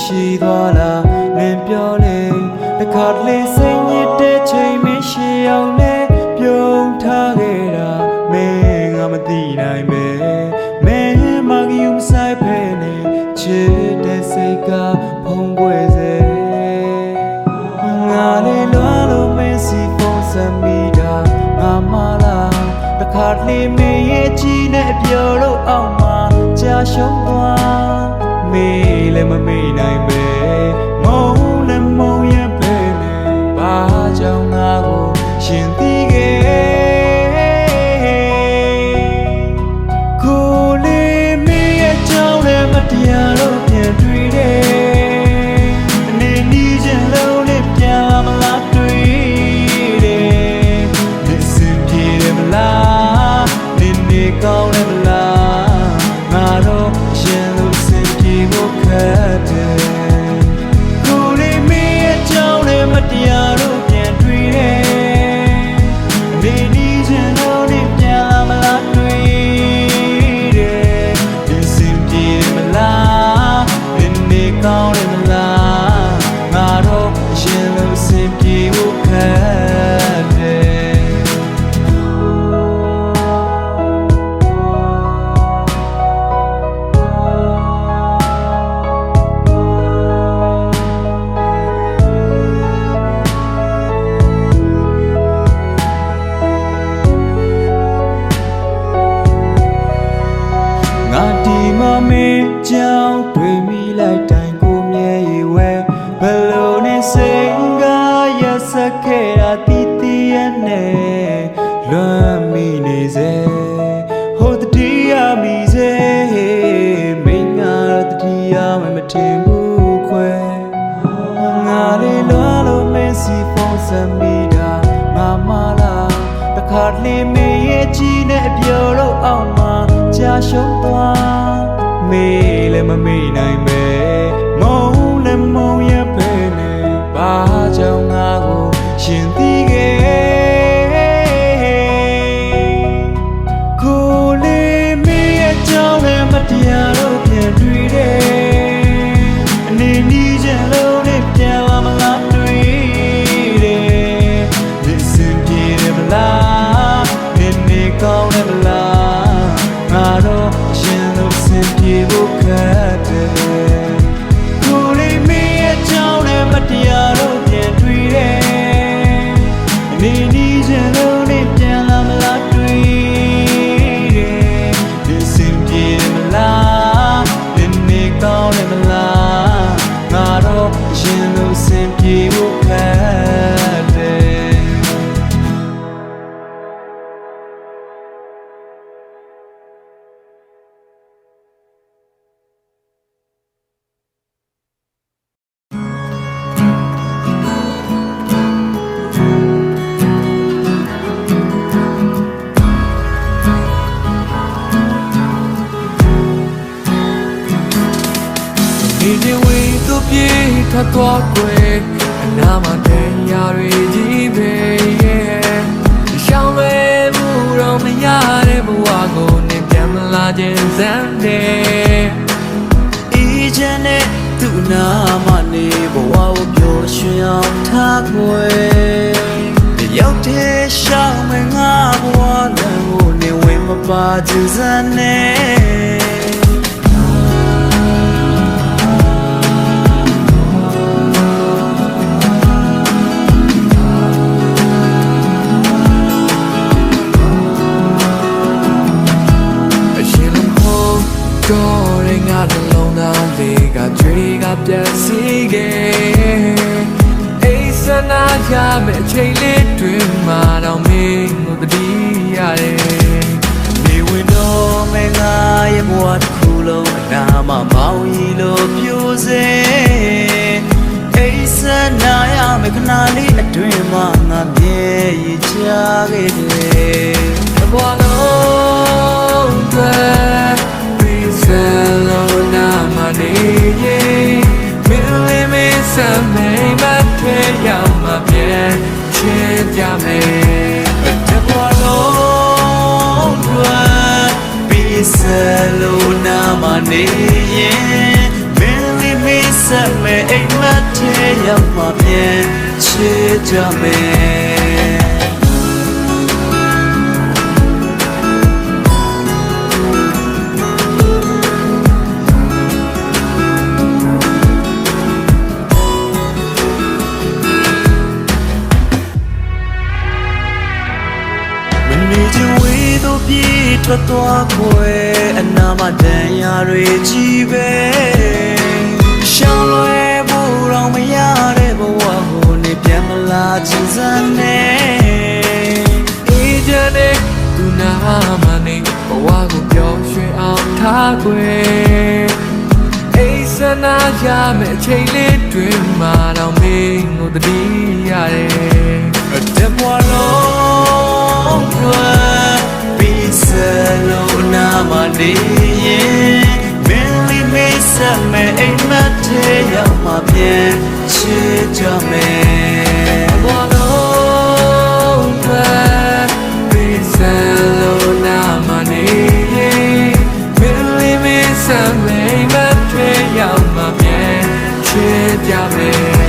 ရှိသွားလားလင်းပြောလေတခါတလေစိတ်ညစ်တဲ့ချိန်မရှိအောင်လဲပြုံးထားခဲ့တာမင်းငါမသိနိုင်ပဲမင်းမကယူမဆိုင်ဖဲနဲ့ချစ်တဲ့စိတ်ကဖုံးကွယ်စေငါလေးလွားလို့မင်းစီဖုံးစမိတာငါမလားတခါတလေမင်းရဲ့ကြည်နဲ့ပြောလို့အောင်မှာကြာရှုံးသွားမေးလည်းမမေးနိုင်ပဲမုန်းလည်းမုန်းရပဲနဲ့ဘာကြောင့်ငါကိုရှင်သိခဲ့ကိုလေးမေးရဲ့ကြောင့်လည်းမတရားလို့ပြန်တွေ့တယ်အနေနီးချင်လို့နဲ့ပြန်မလားတွေ့တယ်ဒီစင်ပြေတယ်မလားဒီနေ့ကောင်းတယ်မလားငါတော့ရှင်လို့စင်ပြေဖို့ခက်တယ်ကိုလေးမေးရဲ့ကြောင့်လည်းမတရားလို့ပြန်တွေ့တယ်အနေနီးချင်လို့နဲ့ပြန်မလားတွေ့တယ်ဒီစင်ပြေတယ်မလားဒီနေ့ကောင်းတယ်မလားငါတော့ရှင်လို့စင်ပြေဖို့ခက်တယ်ငါဒီမမေးကြောင်တွေ့မိလိုက်တိုင်းကိုမြဲရီဝဲဘလို့နဲ့စိတ်ကရဆက်ခဲ့တာတီးတီးရဲ့နဲ့လွမ်းမိနေစေဟိုတတိယမိစေမိငါတတိယမထင်ဘူးခွဲငါလေးလွမ်းလို့မင်းစီဖုံးစမိတာငါမလားတခါတလေမင်းရဲ့ကြည်နဲ့ပြောလို့အောင်မှာကြာရှုံးသွားမေးလည်းမမေးနိုင်ပဲမုန်းလည်းမုန်းရပဲနဲ့ဘာကြောင့်ငါကိုရှင်သိခဲ့ကိုလေးမေးရဲ့ကြောင့်လည်းမတရားလို့ပြန်တွေ့တယ်အနေနီးချင်လို့နဲ့ပြန်လာမလားတွေ့တယ်ဒီစင်ပြေတယ်မလားဒီနေ့ကောင်းတယ်မလားငါတော့ရှင်လို့စင်ပြေဖို့ခက်တယ်ကိုလေးမေးရဲ့ကြောင့်လည်းမတရားလို့ပြန်တွေ့တယ်အနေနီးချင်လို့နဲ့ပြန်လာမလားတွေ့တယ်ဒီစင်ပြေတယ်မလားဒီနေ့ကောင်းတယ်မလားငါတော့ရှင်လို့စင်ပြေဖို့ခက်တယ်ဒီနေ့ဝေးသူပြေထသွားကွယ်အနာမတဲ့ရတွေကြီးပဲရှောင်းလွယ်မှုတော့မရတဲ့ဘဝကိုနေပြန်မလာခြင်းစမ်းတယ်အေးချမ်းတဲ့သူနာမနေဘဝကိုပျော်ရွှင်အောင်ထားကွယ်ရောက်တဲ့ရှောင်းမငါဘဝလမ်းကိုနေဝင်မပါခြင်းစမ်းနဲ့တော့ရင်ငါနှလုံးသားလေးကကြွေးကပြတ်စီခဲ့အိစနာရမယ့်အချိန်လေးတွင်မှတော့မင်းကိုတတိရတယ်နေဝင်တော့မင်းငါရဲ့ဘဝတစ်ခုလုံးအနာမမောင်ရီလို့ပြိုစေအိစနာရမယ့်ခဏလေးအတွင်မှငါမြဲရချခဲ့တယ်ဘဝလုံးအတွက်Barcelona maniye Mili mi samay mathe yaw ma pyan chin pya me Te bwa long twa Barcelona maniye Mili mi samay ကြမယ်နေချင်ဝေးသို့ပြေးထွက်သွားခွဲအနာမတန်ရာတွေကြီးပဲရှောင်းလွယ်ဖို့တော့မရတဲ့ဘဝကိုနေပြန်မလာချင်စမ်းနဲ့အေးကြတဲ့သူနာမနေဘဝကိုပျော်ရွှင်အောင်ထားခွဲအိစနာရမယ့်အချိန်လေးတွင်မှာတော့မင်းကိုတတိရတယ်တဲ့ဘဝလုံးပြီးစလို့နာမနေရင်မင်းလေးမေးစမယ်အိမ်မက်ထဲရောက်မှပြန်ချစ်ကြမယ်ဘဝလုံးပြီးစလို့နာမနေရင်မင်းလေးမေးစမယ်အိမ်မက်ထဲရောက်မှပြန်ချစ်ကြမယ်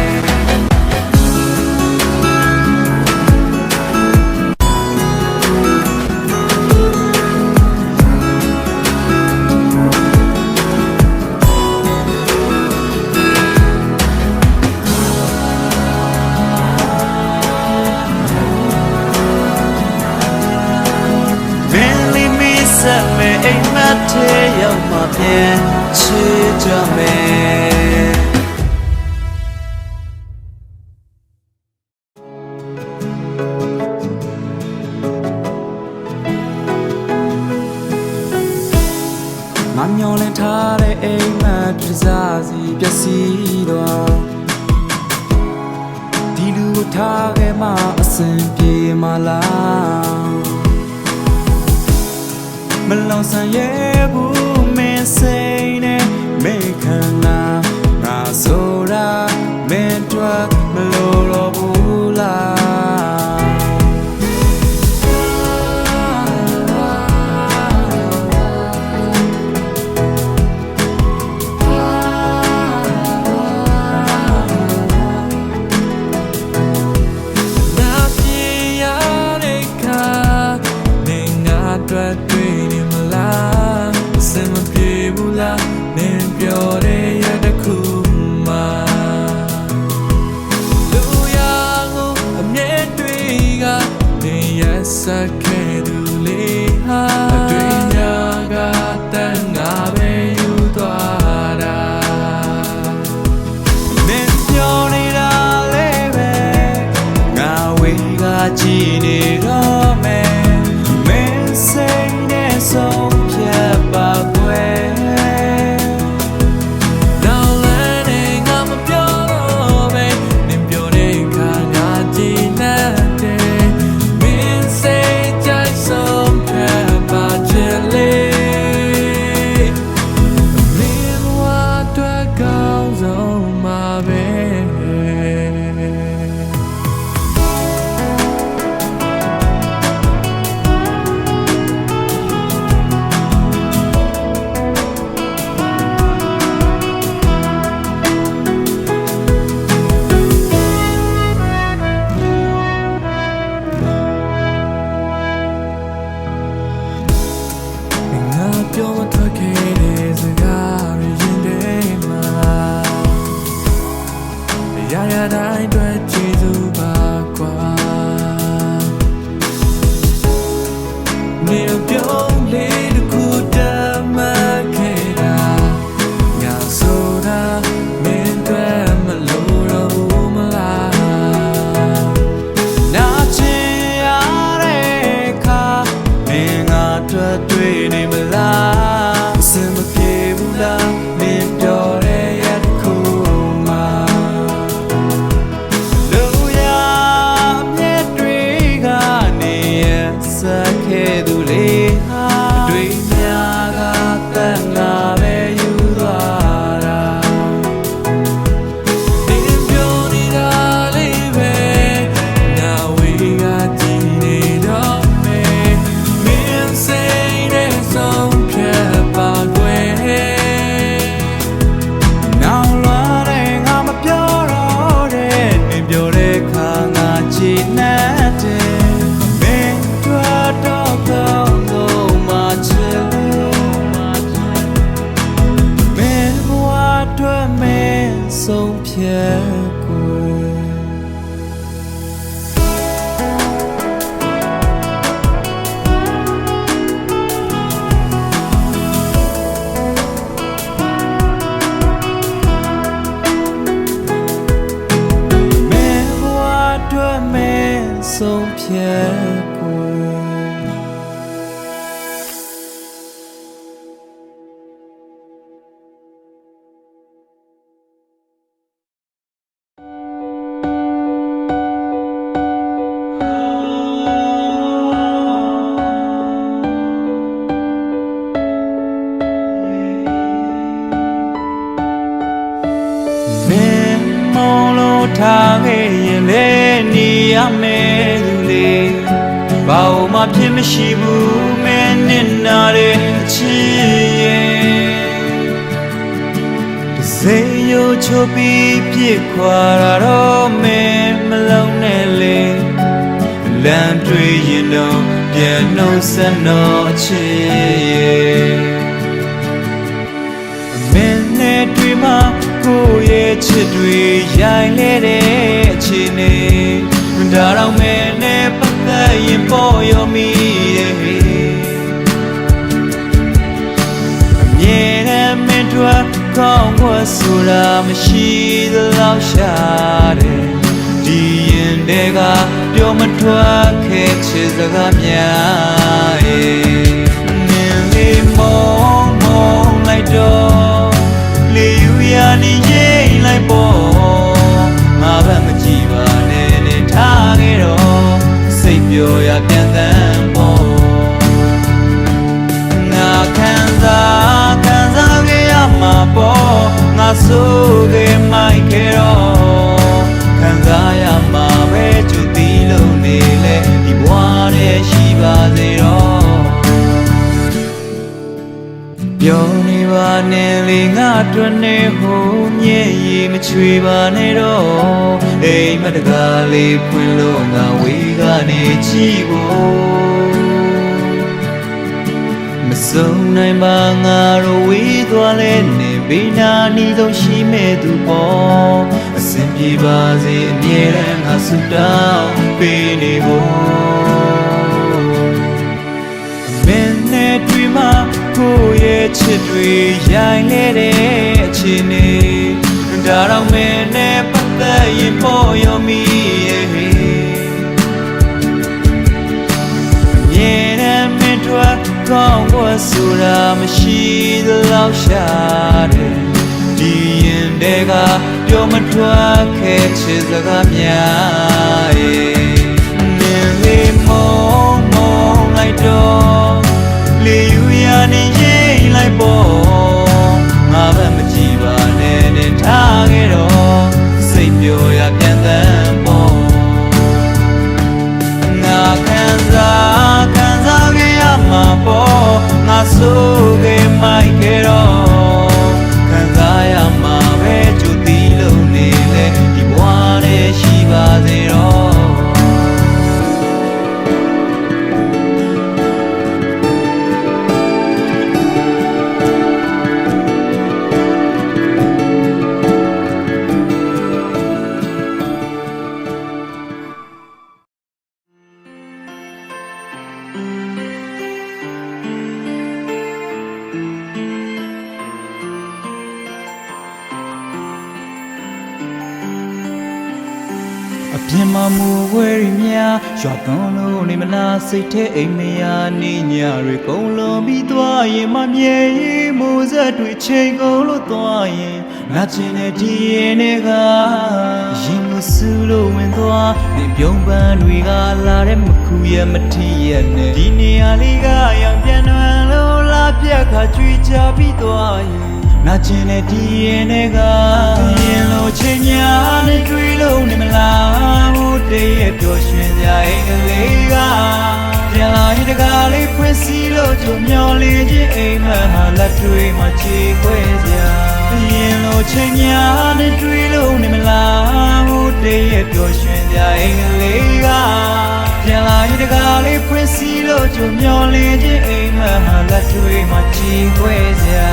ဆက်မယ်အိမ်မက်ထဲရောက်မှပြန်ချစ်ကြမယ်ငါမျောလင်းထားတဲ့အိမ်မက်တစ်စားစီပျက်စီးသွားဒီလူကိုထားခဲ့မှအဆင်ပြေမလားမလောင်ဆန်ရဲ့ဘူးမင်းစိတ်နဲ့မေခန္ဓာငါဆိုတာမင်းတို့မလို့တော့ဘူးလားနာပြေရတဲ့ခါနေငါတွေ့စမပြေဘူးလားနင်ပြောတဲ့ရတဲ့ခုမှလူရကိုအမြဲတွေ့ကနေရဆက်ခဲ့သူလေးဟာအတွင်များကတန်ငါပဲယူသွားတာနင်ပြောနေတာလေးပဲငါဝေးကကြည့်နေတော့မယ်မင်းစိတ်နဲ့ဆုံးပါကွယ်နောက်လည်းနေငါမပြောတော့ပဲနင်ပြောတဲ့အခါငါကြည်နပ်တယ်မင်းစိတ်ကြိုက်ဆုံးဖြတ်ပါချင်လေမင်းဝါတွေ့ကောင်းဆုံးမှာပဲပြောမထွက်ခဲ့တဲ့စကားရရင်ထဲမှာရရတိုင်းတွေ့ကြည့်သူပါကွာနေပြောလေးတစ်ခုတမ်းမခဲ့တာညာဆိုတာမင်းတွေ့မလို့တော့ဘူးမလားနာချင်ရတဲ့ခါမင်းငါတွေ့နေမလားစမပြေဘူးလားမင်းပြောတဲ့ရတဲ့ခုမှလူရအမြဲတွေ့ကနေရဆက်ခဲ့သူလေးဟာတွေ့များကတန်ငါပဲယူသွားတာနင်ပြောနေတာလေးပဲငါဝေးကကြည့်နေတော့မယ်မင်းစိတ် ထားခဲ့ရင်လည်းနေရမယ်သူလေးဘာမှဖြစ်မရှိဘူးမင်းနဲ့နာတဲ့အချစ်ရဲ့တစိမ့်ရိုးချိုးပြီးပြစ်ခွာတာတော့မင်းမလုံးနဲ့လေလမ်းတွေ့ရင်တော့ပြန်နှုတ်ဆက်တော့အချစ်ရဲ့မင်းနဲ့တွေ့မှကိုယ့်ရဲ့ချစ်တွေရိုင်းလဲတဲ့အချိန်နဲ့ဒါတော့မင်းနဲ့ပတ်သက်ရင်ပေါ်ရောမိတယ်အမြဲတမ်းမင်းတို့ကောင်းခွတ်ဆိုတာမရှိသလောက်ရှာတယ်ဒီရင်တွေကပြောမထွက်ခဲ့ချစ်စကားများရဲ့နင်းလေးမောင်းမောင်းလိုက်တော့လေယူရနေရင်လိုက်ပေါ်ငါဘက်မကြည့်ပါနဲ့နဲ့ထားခဲ့တော့စိတ်ပြောရပြန်တမ်းပေါ်ငါခံစားခဲ့ရမှာပေါ့ငါဆိုခဲ့မိုက်ခဲ့တော့ခံစားရမှာပဲချူတီးလို့နေလေဒီဘဝနဲ့ရှိပါစေတော့ပြောနေပါနဲ့လေငါတွေ့နေဟိုမြဲရီမချွေပါနဲ့တော့အိမ်မတကားလေးဖွင့်လို့ငါဝေးကနေကြည့်ဖို့မဆုံးနိုင်ပါငါတို့ဝေးသွားလဲနေဘေးနာနီးဆုံးရှိမဲ့သူပေါ့အဆင်ပြေပါစေအမြဲတမ်းငါဆုတောင်းပေးနေဖို့မင်းနဲ့တွေ့မှကိုယ့်ရဲ့ချစ်တွေရိုင်းလဲတဲ့အချိန်နဲ့ဒါတော့မင်းနဲ့ပတ်သက်ရင်ပေါ်ရောမိရဲ့မြေနဲ့မင်းတို့ကောင်းခွတ်ဆိုတာမရှိသလောက်ရှာတယ်ဒီရင်တွေကပြောမထွက်ခဲ့ချစ်စကားများရဲ့နင်းလေးမောင်းမောင်းလိုက်တော့လေယူရနေရင်လိုက်ပေါ်ငါဘက်မကြည့်ပါနဲ့နဲ့ထားခဲ့တော့စိတ်ပြောရပြန်တမ်းပေါ်ငါခံစားခဲ့ရမှာပေါ့ငါဆိုခဲ့မိုက်ခဲ့တော့ခံစားရမှာပဲချူတီးလို့နေလေဒီဘဝနဲ့ရှိပါစေတော့အပြင်မှာမူဝဲရများရွာသွန်းလို့နေမလားစိတ်ထဲအိမ်မရနေညတွေကုန်လုံးပြီးသွားရင်မမြေရင်မိုးဆက်တွေချိန်ကုန်လို့သွားရင်နာကျင်တဲ့ဒီရင်တွေကရင်မဆူလို့ဝင်သွားနေပြုံးပန်းတွေကလာတဲ့မခုရမထီရနဲ့ဒီနေရာလေးကရောင်ပြန်နှွမ်းလို့လာပြက်ခါကြွေချပြီးသွားရင်နာကျင်တဲ့ဒီရင်တွေကရင်လို့ချိန်ညာနဲ့တွေ့လို့နေမလားဟိုတည်းရဲ့ပျော်ရွှင်စရာအိမ်ကလေးကပြန်လာရင်တကားလေးဖွင့်စီလို့ကြုံမျောလေးချင်းအိမ်မဟာလက်တွေမှာချေခွဲစရာရင်လို့ချိန်ညာနဲ့တွေ့လို့နေမလားဟိုတည်းရဲ့ပျော်ရွှင်စရာအိမ်ကလေးကပြန်လာရင်တကားလေးဖွင့်စီလို့ကြုံမျောလေးချင်းအိမ်မဟာလက်တွေမှာချေခွဲစရာ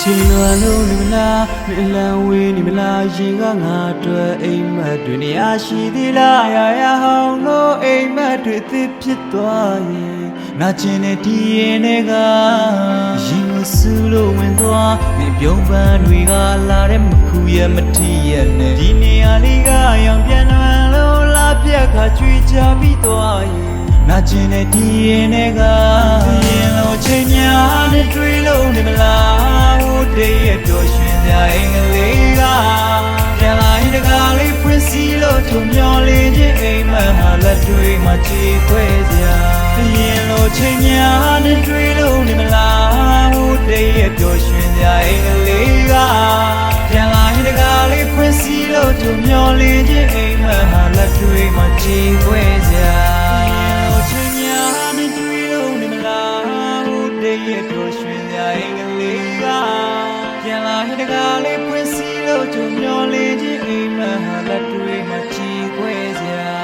ချိန်လွန်လို့နေမလားမလန်ဝေးနေမလားရင်ကငါတွေ့အိမ်မက်တွေနေရရှိသေးလားရရဟောင်းလို့အိမ်မက်တွေသစ်ဖြစ်သွားရင်နာကျင်တဲ့ဒီရင်တွေကရင်မဆူလို့ဝင်သွားနေပြုံးပန်းတွေကလာတဲ့မခုရမထီရနဲ့ဒီနေရာလေးကရောင်ပြန်နှံလို့လာ ပြက်ခါကြွေကြပြီးသွားရင်နာကျင်တဲ့ဒီရင်တွေကရင်လိုချိန်များနဲ့တွေ့လို့နေမလားဟိုတည်းရဲ့ပျော်ရွှင်စရာအင်္ဂလိပ်ကပြန်လာရင်တကားလေးဖွင့်စီလို့ထုံမျောလေးချင်းအိမ်မက်ဟာလက်တွေမှာချီခွဲစရာရင်လိုချိန်များနဲ့တွေ့လို့နေမလားဟိုတည်းရဲ့ပျော်ရွှင်စရာအင်္ဂလိပ်ကပြန်လာရင်တကားလေးဖွင့်စီလို့ထုံမျောလေးချင်းအိမ်မက်ဟာလက်တွေမှာချီခွဲစရာရဲ့ပျော်ရွှင်စရာအင်္ဂလိပ်ကပြန်လာရင်တကားလေးဖွင့်စီလို့ကြုံမျောလေးချင်းအိမ်မက်ဟာလက်တွေမှာချီခွဲစရာ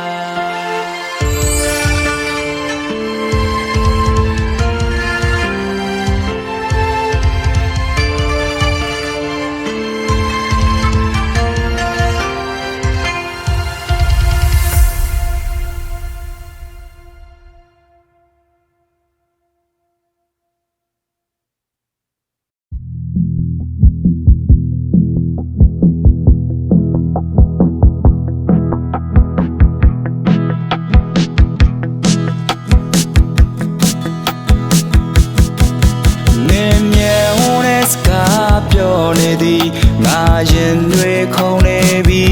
ငါရင်တွေခုန်နေပြီ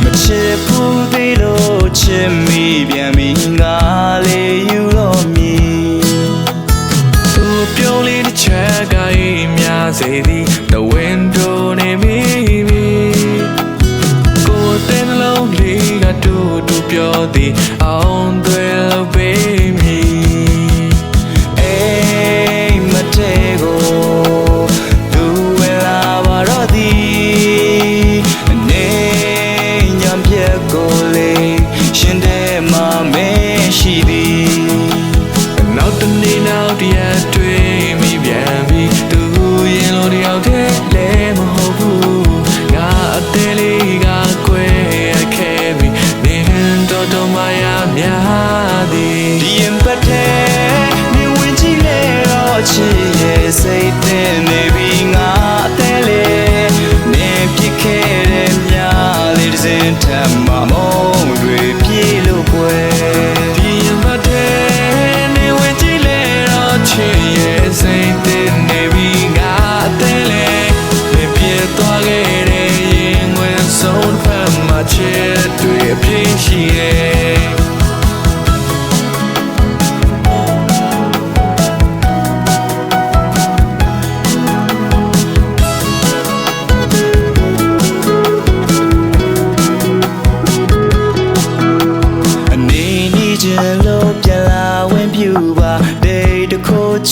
မချစ်ဘူးသေးလို့ချစ်မိပြန်ပြီငါလေးယူလို့မည်သူပြုံးလေးတစ်ချက်ကရေးများစေသည် The window နေမိပြီကိုယ်တဲ့နှလုံးလေးကတူတူပြောသည်အောင်သွဲလို့ပေးမည်အိမ်မတဲကိုနောက်တနေ့နောက်တရက်တွေ့မိပြန်ပြီသူရင်လိုတယောက်တည်းလည်းမဟုတ်ဘူးငါအသေးလေးကကွဲခဲ့ပြီနင်းတော်မရများသည်ဒီရင်ပတ်တဲ့နေဝင်ကြည့်လေတော့ချစ်ရဲ့စိတ်နဲ့နေပြီးငါအသေးလေးနေပြစ်ခဲ့တဲ့မြားလေးတစ်စင်ထမ်းမမုံတွေပြေလို့ကွယ်ဒီရင်ပတ်တဲ့ချစ်ရဲ့စိတ်နဲ့နေပြီးငါအသေးလေးပြည့်သွားခဲ့တဲ့ရင်ဝင်ဆုံးဖက်မှာချစ်တွေအပြည့်ရှိရဲ့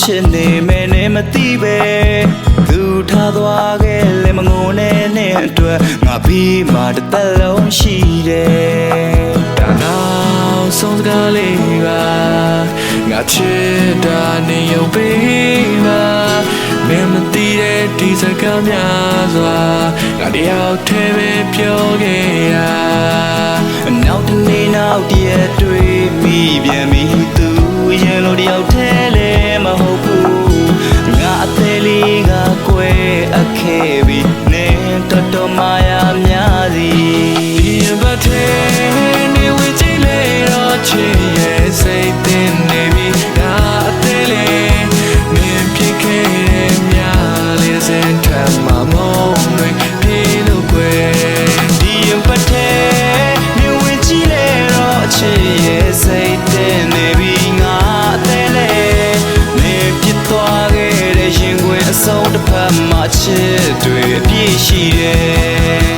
ချစ်နေမယ်နဲ့မသိပဲသူထားသွားခဲ့လေမငိုနဲ့အတွက်ငါပြီးမှတစ်သက်လုံးရှိတယ်ဒါနောက်ဆုံးစကားလေးပါငါချစ်တာနေရုံပေးပါမင်းမသိတဲ့ဒီစကားများစွာငါတယောက်တည်းပဲပြောခဲ့တာနောက်တနေ့နောက်တရက်တွေ့မိပြန်ပြီသူရင်လိုတယောက်တည်းလည်းမဟုတ်ဘူးငါအသေးလေးကကွယ်အပ်ခဲ့ပြီနေတော်မရများစီဒီဘတ်သေးနေဝကြည့်လေတော့ချစ်ရဲ့စိတ်တင်နေပြီငါအသေးလေးနေဖြစ်ခဲ့တဲ့များလေးစင်ထမ်းမမုံတွေပြေလို့ကွယ်ဒီဘတ်သေးနေဝကြည့်လေတော့ချစ်ရဲ့စိတ်တင်နေပြီငါအသေးလေးနေပြစ်သွားခဲ့တဲ့ရင်ခွင်အဆုံးတစ်ဖက်မှာချစ်တွေအပြည့်ရှိတယ်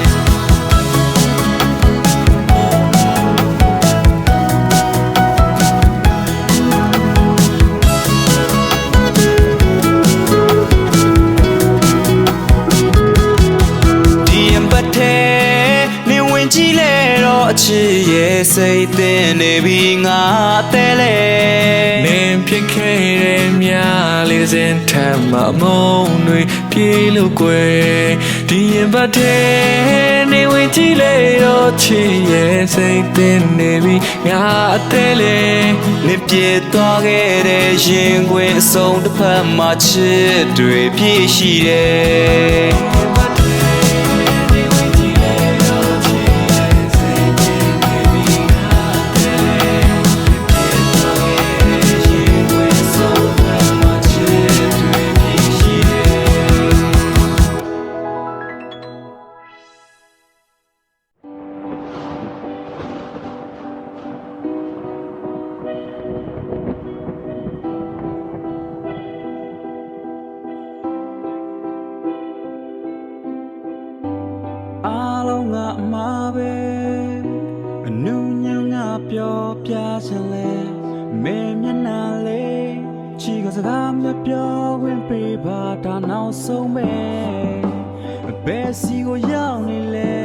ကြည့်လေတော့အချစ်ရဲ့စိတ်သင်နေပြီးငါအသေးလေနင်းဖြစ်ခဲ့တဲ့မြလေးစင်ထမ်းမမုံတွေပြေလို့ကွယ်ဒီရင်ပတ်တဲ့နေဝင်ကြည့်လေတော့ချစ်ရဲ့စိတ်သင်နေပြီးငါအသေးလေနေပြေသွားခဲ့တဲ့ရင်ခွင်အဆုံးတစ်ဖက်မှာချစ်တွေပြည့်ရှိတယ် လုံးငါအမှားပဲအနူညံငါပြောပြချင်လဲမေမျက်နှာလေးချီကစကားမပြောဝင်ပေးပါဒါနောက်ဆုံးပဲဘယ်စီကိုရောက်နေလဲ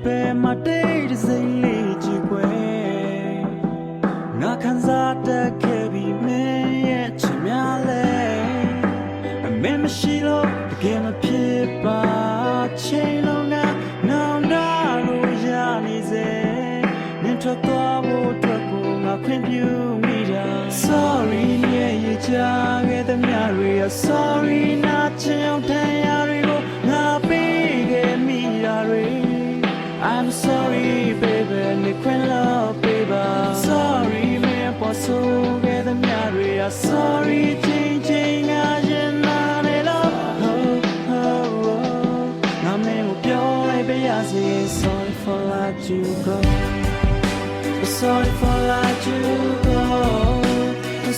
ဘယ်မှာတိတ်စိတ်လေးကြည့်ွယ်ငါခံစားတတ်ခဲ့ပြီးမင်းရဲ့ချင်များလဲမင်းမရှိလို့တကယ်မဖြစ်ပါချိန်လုံးကနောင်နာလို့ရနေစေနင်ထွက်သွားဖို့အတွက်ကိုငါခွင့်ပြုမိတာ Sorry ရဲ့ရကြခဲ့တဲ့မြတွေ Sorry နာချင်အောင်တန်ရာတွေကိုငါပေးခဲ့မိတာတွေ I'm sorry baby နေခွင့်လို့ပေးပါ Sorry မင်းပေါ်ဆိုခဲ့တဲ့မြတွေ Sorry ချင်းချင်းငါရင်နာနေလို့ ငါမင်းကိုပြောလိုက်ပါရစေ Sorry for let you go Sorry for let you go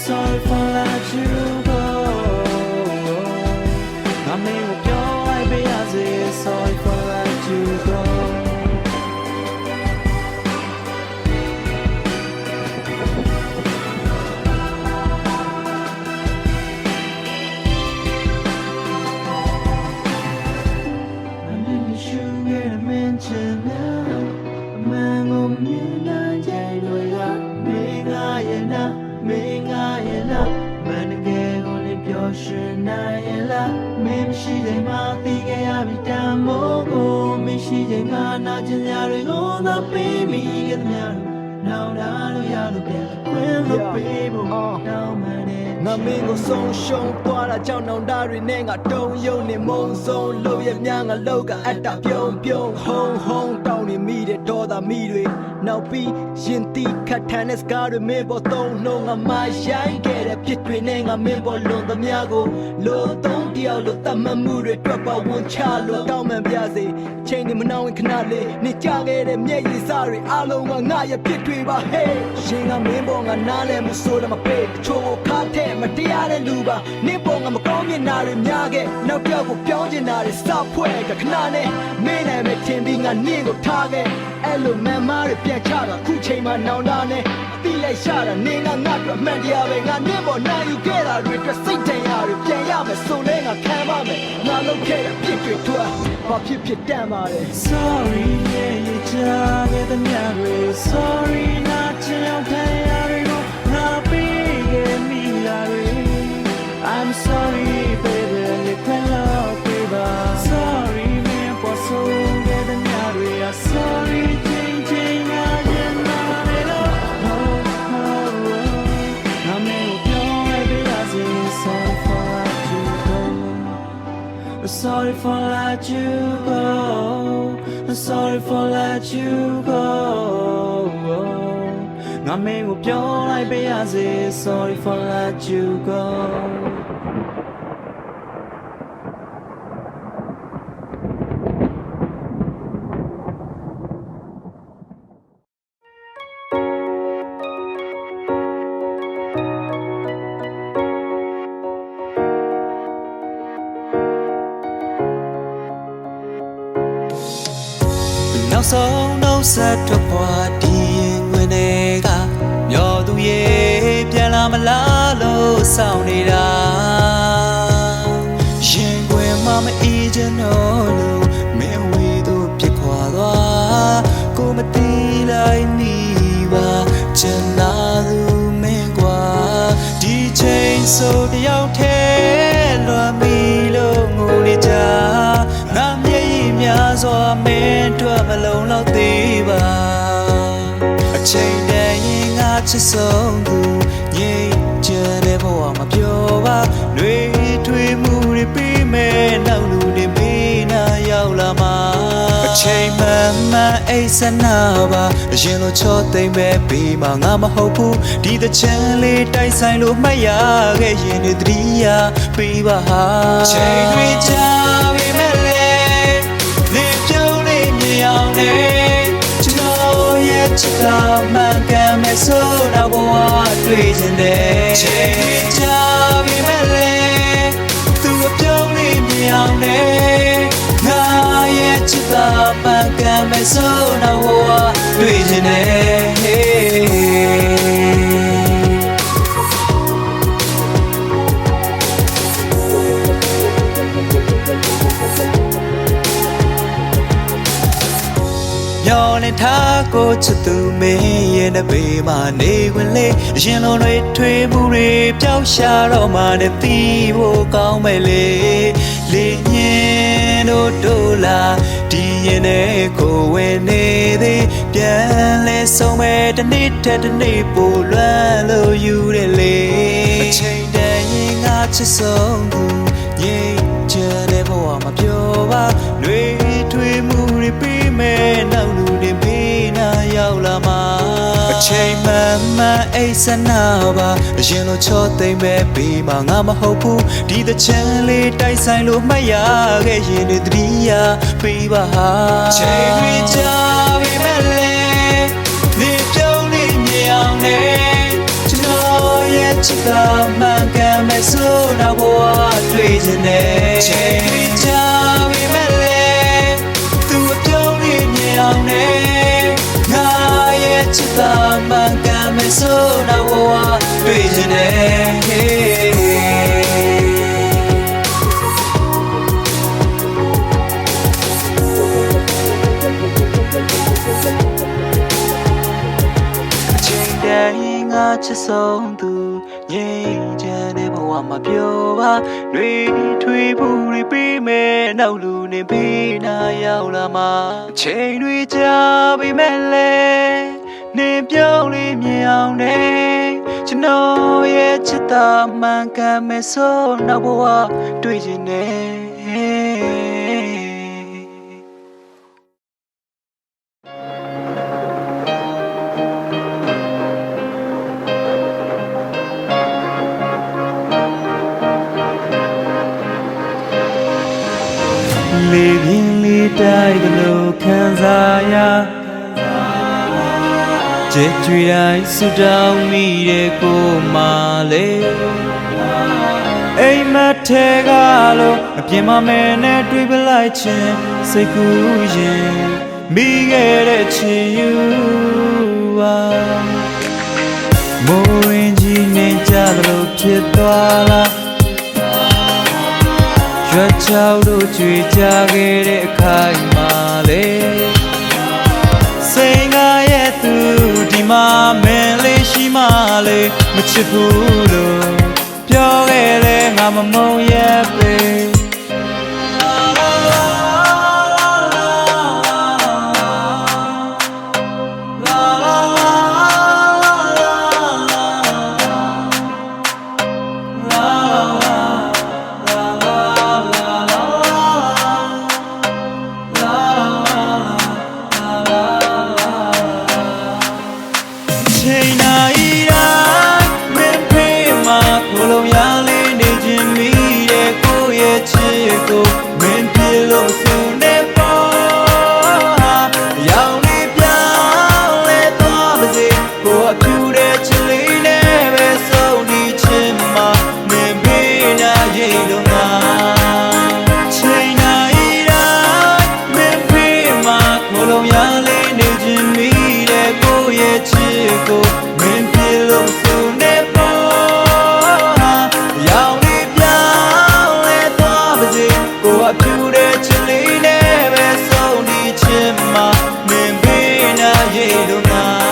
Sorry for let you go ငါမင်းကိုပြောလိုက်ပါရစေ Sorry for let you go She say my thing I be damn more me she say my na chin ya ri go the baby get me now da lo ya lo be when the baby now man ငါမင်းကိုဆုံးရှုံးသွားတာကြောင့်နောင်တတွေနဲ့ငါတုံးယုံနေမုံဆုံးလို့ရမြငါလောက်ကအတ္တပြုံးပြုံးဟုံးဟုံးတောင်းနေမိတဲ့ဒေါသမိတွေနောက်ပြီးရင်တီခတ်ထန်တဲ့စကားတွေမင်းပေါ်သုံးနှုံးငါမရိုင်းခဲ့တဲ့ဖြစ်တွေနဲ့ငါမင်းပေါ်လွန်သမျှကိုလို့သုံးတယောက်လို့တတ်မှတ်မှုတွေတွက်ပါဝန်ချလို့တောင်းမှန်ပြစေချိန်နေမနှောင်းဝင်ခဏလေးနေကြခဲ့တဲ့မျက်ရည်စတွေအလုံးကငါရဲ့ဖြစ်တွေပါဟဲ့ရှင်ကမင်းပေါ်ငါနားလဲမှုဆိုတော့မပေးချိုးကိုခါတဲ့မတရားတဲ့လူပါနင့်ပေါ်ငါမကောင်းမြင်တာတွေများခဲ့နောက်ပြောက်ကိုပြောင်းကျင်တာတွေစဖွဲ့ကခဏနဲ့မင်းနိုင်မဲ့ထင်ပြီးငါနင့်ကိုထားခဲ့အဲ့လိုမန်မားတွေပြန်ချတာခုချိန်မှာနောင်တနဲ့တိလိုက်ရှာတာနင်းကငါ့အတွက်အမှန်တရားပဲငါနင့်ပေါ်နိုင်ယူခဲ့တာတွေအတွက်စိတ်တန်ရာတွေပြန်ရမယ်ဆိုလဲငါခံပါမယ်ငါလုပ်ခဲ့တဲ့ဖြစ်တွေထွက်ဘာဖြစ်ဖြစ်တန်ပါတယ် Sorry yeah you just get the memory Sorry not to your diary not being me I'm sorry baby you can love baby Sorry man for so get the memory Sorry changing again Sorry for let you go Sorry for let you go ငါမင်းကိုပြောလိုက်ပါရစေ Sorry for let you goနောက်ဆုံးနှုတ်ဆက်ထွက်ခွာဒီရင်ဝင်တွေကမျောသူရဲ့ပြန်လာမလားလို့စောင့်နေတာရင်ခွင်မှမအေးချင်တော့လို့မင်းဝေသူပြစ်ခွာသွားကိုမတီးလိုက်မိပါချင်လာသူမင်းကွာဒီချိန်ဆိုတယောက်တည်းလွမ်းမိလို့ငိုနေကြငါမျက်ရည်များစွာမင်းတို့မလုံးလောက်သေးပါအချိန်တည်းရင်ငါချစ်ဆုံးသူငြိမ်ချမ်းတဲ့ဘဝမှာပြောပါလွေထွေးမှုတွေပြီးမဲ့နောက်လူတွေမေးနာရောက်လာမှာအချိန်မှန်မှန်အိတ်စနာပါအရင်လိုချောသိမ့်ပဲပြီးမှငါမဟုတ်ဘူးဒီတချမ်းလေးတိုက်ဆိုင်လို့မှတ်ရခဲ့ရင်ဒီတတိယပြီးပါဟာချိန်တွေကြာပြီမဲ့လေနေပြုံးလေးမြင်အောင်လေကျွန်တော်ရဲ့ချစ်တာမှန်ကန်မဲ့ဆိုတာဘဝတွေ့ချင်တယ်ချိန်တွေကြာပြီမဲ့လေသူ့ပြုံးလေးမြင်အောင်လေငါရဲ့ချစ် တာမှန်ကန်မဲ့ဆိုတော့ဟိုဟာတွေ့ချင်တယ်မျောနေထားကိုချစ်သူမင်းရဲ့နှပေမှာနေဝင်လေအရှင်လုံးတွေထွေးမှုတွေပျောက်ရှာတော့မှနဲ့တီးဖို့ကောင်းမယ်လေလေညင်တို့လာဒီရင်နဲ့ကိုဝင်နေသည်ပြန်လဲဆုံးမဲ့တနေ့ထက်တနေ့ပိုလွမ်းလို့ယူတယ်လေအချိန်တန်ရင်ငါချစ်ဆုံးသူငြိမ်ချမ်းတဲ့ဘဝမှာပြောပါနှွေထွေးမှုတွေပြီးမဲ့နောက်လူတွေပေးနာရောက်လာမှာအချိန်မှန်မှန်အိတ်စနာပါအရင်လိုချောသိမ့်မဲ့ပြီးမှငါမဟုတ်ဘူးဒီတချမ်းလေးတိုက်ဆိုင်လို့မှတ်ရခဲ့ရင်တွေတတိယပေးပါဟာချိန်တွေကြာပြီမဲ့လေဒီပြုံးလေးမြေအောင်နေကျွန်တော်ရဲ့ချစ်တာမှန်ကန်မဲ့ဆိုတော့ဘဝတွေ့ချင်တယ်ချိန်တွေကြာပြီမဲ့လေသူ့ပြုံးလေးမြေအောင်နေငါရဲ့ချစ်တာမှန်ကန်မဲ့ဆိုတော့ဘဝတွေ့ချင်တယ်ငါချစ်ဆုံးသူငြိမ်ချမ်းတဲ့ဘဝမှာပြောပါတွေထွေးဖို့တွေပြီးမဲ့နောက်လူနေပေးနာရောက်လာမှာအချိန်တွေကြာပြီမဲ့လေနေပြောင်းလေးမြင်အောင်နေကျွန်တော်ရဲ့ချစ်တာမှန်ကန်မဲ့ဆိုနောက်ဘဝတွေ့ချင်တယ်လေပြင်းလေးတိုက်လို့ခံစားရကြွကြွတိုင်းဆူတောင်းမိတဲ့ကိုမလေးအိမ်မထဲကလို့အပြင်မမဲနဲ့တွေ့ပလိုက်ခြင်းစိတ်ကူးရင်မိခဲ့တဲ့ချင်ယူပါမိုးရင်ကြီးနေကြလို့ဖြစ်သွားလားရွက်ချောက်တို့ကြွေကြခဲ့တဲ့အခိုင်မာလေစိန်ငါရဲ့သူဒီမှာမင်းလေးရှိမှလေမချစ်ဘူးလို့ပြောခဲ့လေငါမမုန်းရဲ့ပဲမင်းပြေလို့ဆိုနေပေါ်ရောင်နေပြောင်းလဲသွားပါစေကိုအပြူတဲ့ချစ်လေးနဲ့ပဲဆုံးဒီချင်မှာမင်းဘေးနာရိတ်လို့ငါချိန်နိုင်တိုင်းမင်းဖေးမှာကိုလုံးရလေးနေခြင်းမိတဲ့ကိုရဲ့ချစ်ကိုမင်းပြေလို့ဆိုနေကိုအပြူတဲ့ချစ်လေးနဲ့ပဲဆုံးဒီချင်မှာမင်းဘေးနာရိတ်လို့ငါ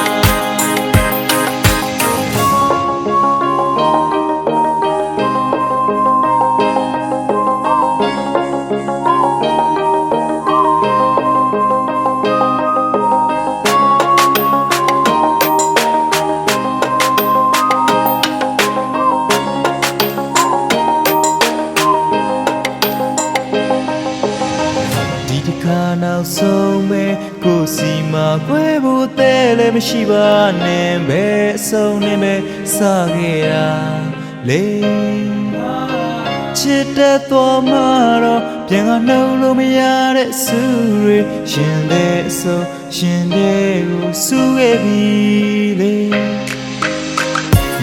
နောက်ဆုံးပဲကိုစီမှာကွဲဖို့တဲလည်းမရှိပါနဲ့ပဲအဆုံးနဲ့ပဲစခဲ့တာလေချစ်တဲ့တော်မှာတော့ပြန်ကနှုတ်လို့မရတဲ့ဆူတွေရှင်တဲ့အဆုံးရှင်တဲ့ကိုဆူခဲ့ပြီလေ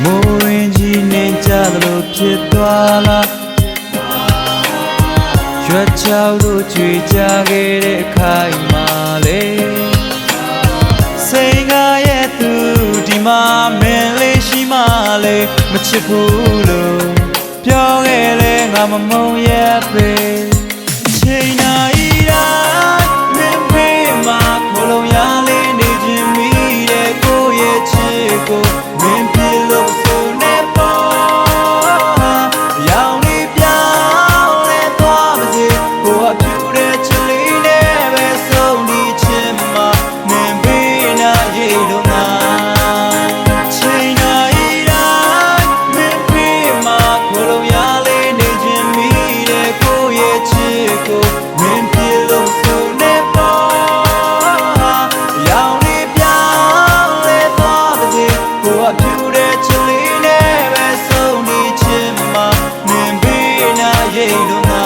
မိုးရင်ကြီးနေကြလို့ဖြစ်သွားလား ရွက်ချောက်တို့ကြွေကြခဲ့တဲ့ခိုင်မာလေစိန်ကရဲ့သူဒီမှာမင်းလေးရှိမှလေမချစ်ဘူးလို့ပြောခဲ့လေငါမမုံရဲ့ပဲချိန်နာဤတိုင်းမင်းဖေးမှာခလုံးရလေးနေခြင်းမိတဲ့ကိုရဲ့ချစ်ကိုမင်းပြလို့ဆိုနေပေါ်ရောင်နေပြောင်းလဲသွားပါစေကိုအပြူတဲ့ချစ်လေးနဲ့ပဲဆုံးဒီချစ်မှာမင်းဘေးနာရေလုံးငါချိန်နာဤတိုင်းမင်းဖေးမှာခလုံးရလေးနေခြင်းမိတဲ့ကိုရဲ့ချစ်ကိုမင်းပြလို့ဆိုနေပေါ်ရောင်နေပြောင်းလဲသွားပါစေကိုအပြူတဲ့ချစ်လေးနဲ့ပဲဆုံးဒီချစ်မှာမင်းဘေးနာရေလုံးငါ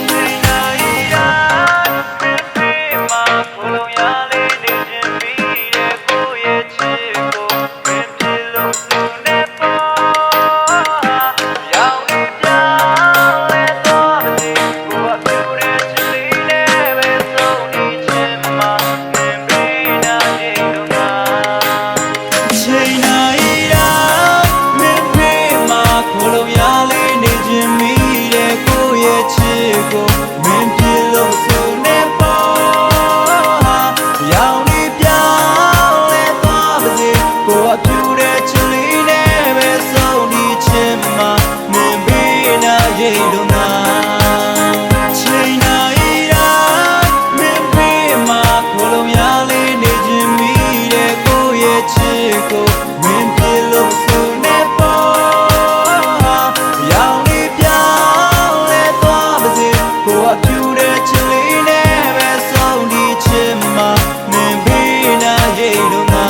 ချိန်နာဤတိုင်းမင်းဖေးမှာခလုံးရလေးနေခြင်းမိတဲ့ကိုရဲ့ချစ်ကိုမင်းပြလို့ဆိုနေပေါ်ရောင်နေပြောင်းလဲသွားပါစေကိုအပြူတဲ့ချစ်လေးနဲ့ပဲဆုံးဒီချစ်မှာမင်းဘေးနာရေလုံးငါချိန်နာဤတိုင်းမင်းဖေးမှာခလုံးရလေးနေခြင်းမိတဲ့ကိုရဲ့ချစ်ကိုမင်းပြလို့ဆိုနေပေါ်ရောင်နေပြောင်းလဲသွားပါစေကိုအပြူတဲ့ချစ်လေးနဲ့ပဲဆုံးဒီချစ်မှာမင်းဘေးနာရေလုံးငါချိန်နာဤတိုင်းမင်းဖေးမှာခလုံးရလေးနေခြင်းမိတဲ့ကိုရဲ့ချစ်ကိုမင်းပြလို့ဆိုနေပေါ်ရောင်နေပြောင်းလဲသွားပါစေကိုအပြူတဲ့ချစ်လေးနဲ့ပဲဆုံးဒီချစ်မှာမင်းဘေးနာရေလုံးငါ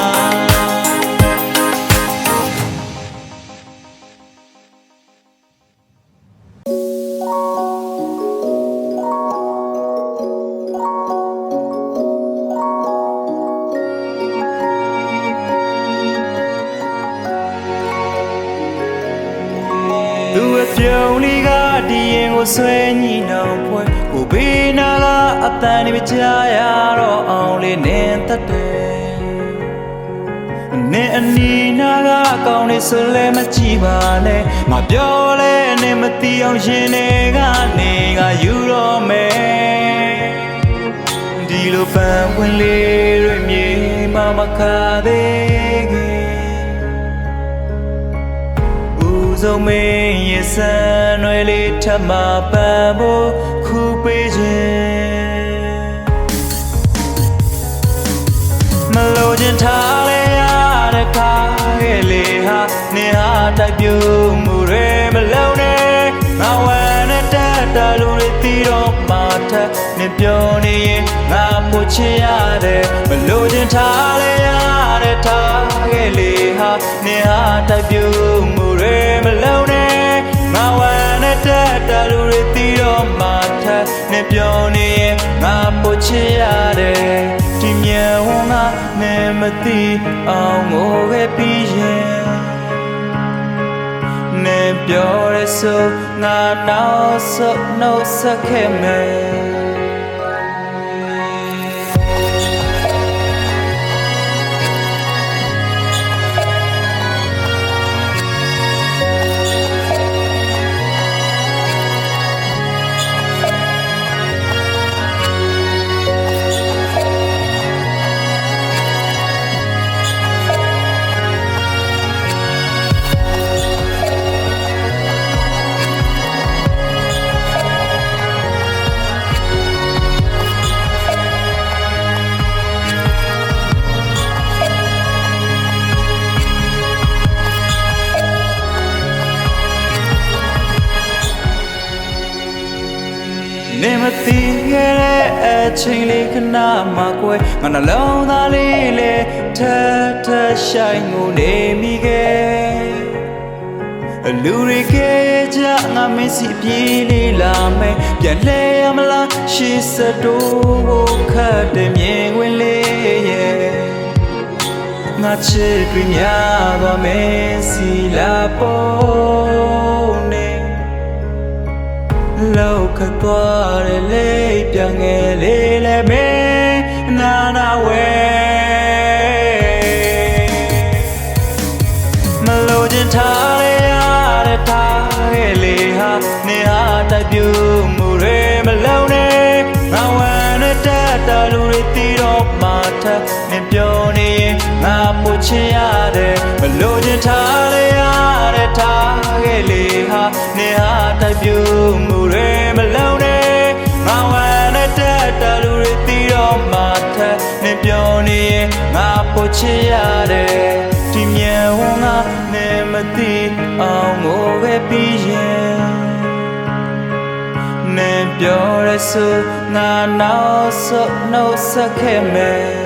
သူအပြုံးလေးကဒီရင်ကိုဆွဲညီနောင်ဖွဲကိုဘေးနာကအတန်နေမကြရတော့အောင်လေးနင်းတတ်တယ်နင်းအနီးနာကအကောင်းလေးဆိုလဲမကြည့်ပါနဲ့မပြောလဲနဲ့မသိအောင်ရှင်နေကနေကယူတော့မယ်ဒီလိုပန်းဝင်လေးတွေမြေမမခါသေးခင်ဆုံးမင်းရဲ့ဆန်ရွယ်လေးထပ်မပန်းဖို့ခုပေးခြင်းမလို့ခြင်းထားလေရတဲ့ခါရဲ့လေဟာနေဟာတိုက်ပြုမှုတွေမလုံးနဲ့ငါဝမ်းနဲ့တက်တာလူတွေတီးတော့မှထက်နေပြောနေရင်ငါပိုချင်ရတယ်မလို့ခြင်းထားလေရတဲ့ထားရဲ့လေဟာနေဟာတိုက်ပြုမှုတွေမလုံးနဲ့ငါဝမ်းနဲ့တက်တာလူတွေတီးတော့မှထက်နေပြောနေရင်ငါပိုချင်ရတယ်ဒီမြန်ဝန်းကနေမသိအောင်ကိုပဲပြီးရင်နေပြောရဆိုငါနောက်ဆုတ်နှုတ်ဆက်ခဲ့မယ်နေမသိခဲ့တဲ့အချိန်လေးခဏမှကွယ်ငါနှလုံးသားလေးလေထထရှိုင်းငိုနေမိခဲ့လူတွေကကြငါမင်းစီပြေးလေးလာမယ်ပြန်လဲရမလားရှေ့စတိုးဖို့ခတ်တဲ့မြင်ဝင်လေးရဲ့ငါချစ်တွေ့များသွားမယ်စီလာပေါ်နေ လောက်ခတ်သွားတဲ့လေးပြန်ငယ်လေးလည်းမင်းနာဝဲမလို့ချင်ထားလေရတဲ့ထားရဲ့လေဟာနေဟာတိုက်ပြူမှုတွေမလုံးနဲ့ငါဝမ်းနဲ့တက်တော်လူတွေတီးတော့မှထပ်နေပြောနေရင်ငါပိုချင်ရတယ်မလို့ချင်ထားလေရတဲ့ထားရဲ့လေဟာနေဟာတိုက်ပြူမှုတွေမလုံးနဲ့ငါဝမ်းနဲ့တက်တော်လူတွေတီးတော့မှထပ်နေပြောနေရင်ငါပိုချင်ရတယ်ဒီမြန်ဝငါနဲ့မသိအောင်ကိုပဲပြီးရင်နဲ့ပြောရစို့ငါနောက်ဆုတ်နှုတ်ဆက်ခဲ့မယ်